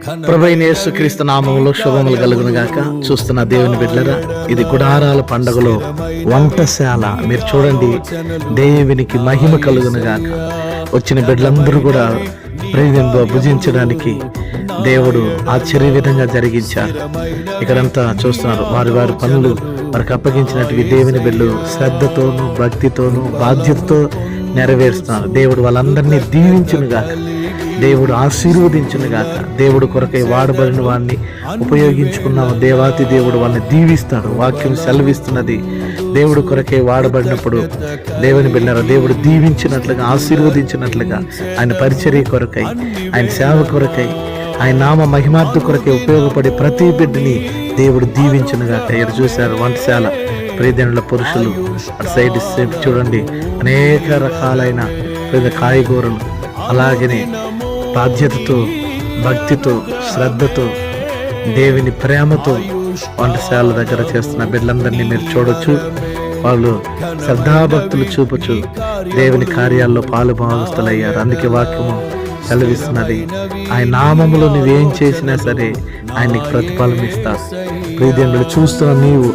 ప్రభువైన యేసుక్రీస్తు నామములో శుభములు కలుగును గాక. చూస్తున్న దేవుని బిడ్డలారా, ఇది గుడారాల పండుగలో వంటశాల. మీరు చూడండి, దేవునికి మహిమ కలుగును గాక. వచ్చిన బిడ్డలందరూ కూడా ప్రేమతో భుజించడానికి దేవుడు ఆశ్చర్య విధంగా జరిగించారు. ఇక్కడంతా చూస్తున్నారు, వారి వారి పనులు వారికి అప్పగించినట్టు దేవుని బిడ్డలు శ్రద్ధతోనూ భక్తితోనూ బాధ్యతతో నెరవేరుస్తున్నారు. దేవుడు వాళ్ళందరినీ దీవించును గాక, దేవుడు ఆశీర్వదించును గాక. దేవుడు కొరకై వాడబడిన వాడిని ఉపయోగించుకున్నాము, దేవాతి దేవుడు వాళ్ళని దీవిస్తాడు. వాక్యం సెలవిస్తున్నది, దేవుడు కొరకై వాడబడినప్పుడు దేవుని బిడ్డలారా, దేవుడు దీవించినట్లుగా ఆశీర్వదించినట్లుగా ఆయన పరిచర్య కొరకై, ఆయన సేవ కొరకై, ఆయన నామ మహిమార్థ కొరకై ఉపయోగపడే ప్రతి బిడ్డని దేవుడు దీవించునుగా. ఇక్కడ చూశారు వంటశాల, ప్రియదేనుల పురుషులు అటు సైడ్ చూడండి, అనేక రకాలైన కాయగూరలు, అలాగనే బాధ్యతతో భక్తితో శ్రద్ధతో దేవుని ప్రేమతో వంటశాల దగ్గర చేస్తున్న బిడ్డలందరినీ మీరు చూడొచ్చు. వాళ్ళు శ్రద్ధాభక్తులు చూపచ్చు దేవుని కార్యాల్లో పాలు భాగస్తులయ్యారు. అందుకే వాక్యము సెలవిస్తున్నది, ఆయన నామములో నువ్వేం చేసినా సరే ఆయనకి ప్రతిఫలం ఇస్తావు. ప్రియదేవుడు చూస్తున్న నీవు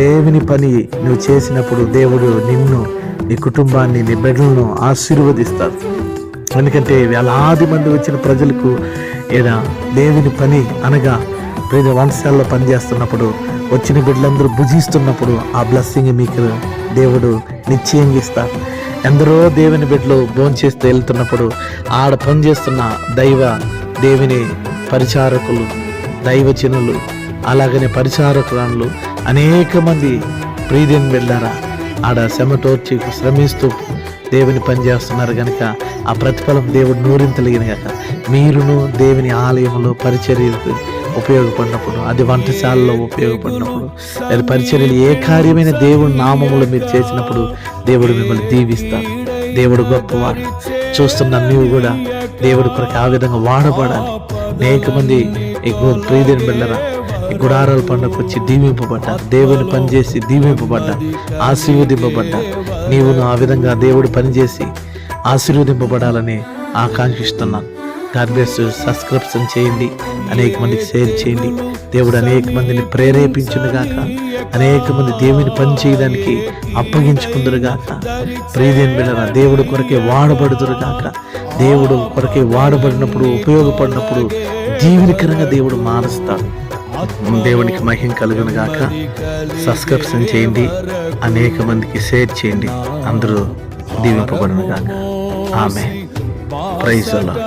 దేవుని పని నువ్వు చేసినప్పుడు దేవుడు నిన్ను, నీ కుటుంబాన్ని, నీ బిడ్డలను ఆశీర్వదిస్తాడు. ఎందుకంటే వేలాది మంది వచ్చిన ప్రజలకు ఈయన దేవుని పని అనగా వంటశాలలో పనిచేస్తున్నప్పుడు వచ్చిన బిడ్డలందరూ భుజిస్తున్నప్పుడు ఆ బ్లెస్సింగ్ మీకు దేవుడు నిశ్చయంగా ఇస్తారు. ఎందరో దేవుని బిడ్డలు భోంచేస్తూ వెళ్తున్నప్పుడు ఆడ పనిచేస్తున్న దేవుని పరిచారకులు, దైవజనులు, అలాగనే పరిచారకులు అనేక మంది ప్రియదేవుని బిడ్డలారా ఆడ చెమటోర్చి శ్రమిస్తూ దేవుని పని చేస్తున్నారు కనుక ఆ ప్రతిఫలం దేవుడు నూరింతలిగిన కనుక మీరును దేవుని ఆలయంలో పరిచర్యలకు ఉపయోగపడినప్పుడు, అది వంటశాలలో ఉపయోగపడినప్పుడు, అది పరిచర్యలు ఏ కార్యమైన దేవుడి నామములో మీరు చేసినప్పుడు దేవుడు మిమ్మల్ని దీవిస్తారు. దేవుడు గొప్పవాడు. చూస్తున్న నీవు కూడా దేవుడి కొరకు ఆ విధంగా వాడబడాలి. అనేక మంది ప్రియదేవుని బిడ్డలారా ఈ గుడారాల పండుగకు వచ్చి దీవింపబడ్డారు, దేవుని పనిచేసి దీవింపబడ్డారు, ఆశీర్వదింపబడ్డారు. నీవును ఆ విధంగా దేవుడు పనిచేసి ఆశీర్వదింపబడాలని ఆకాంక్షిస్తున్నాను. God bless you. సబ్స్క్రిప్షన్ చేయండి, అనేక మందికి షేర్ చేయండి. దేవుడు అనేక మందిని ప్రేరేపించునుగాక, అనేక మంది దేవుని పని చేయడానికి అప్పగించుకుందరుగాక. ప్రియదేవుని బిడ్డలారా, దేవుడు కొరకే వాడబడుదురుగాక. దేవుడు కొరకే వాడబడినప్పుడు, ఉపయోగపడినప్పుడు జీవనకరంగా దేవుడు మారుస్తాడు. దేవునికి మహిమ కలుగును గాక. సబ్స్క్రిప్షన్ చేయండి, అనేక మందికి షేర్ చేయండి. అందరూ దీవింపబడును గాక. ఆమేన్. Praise the lord.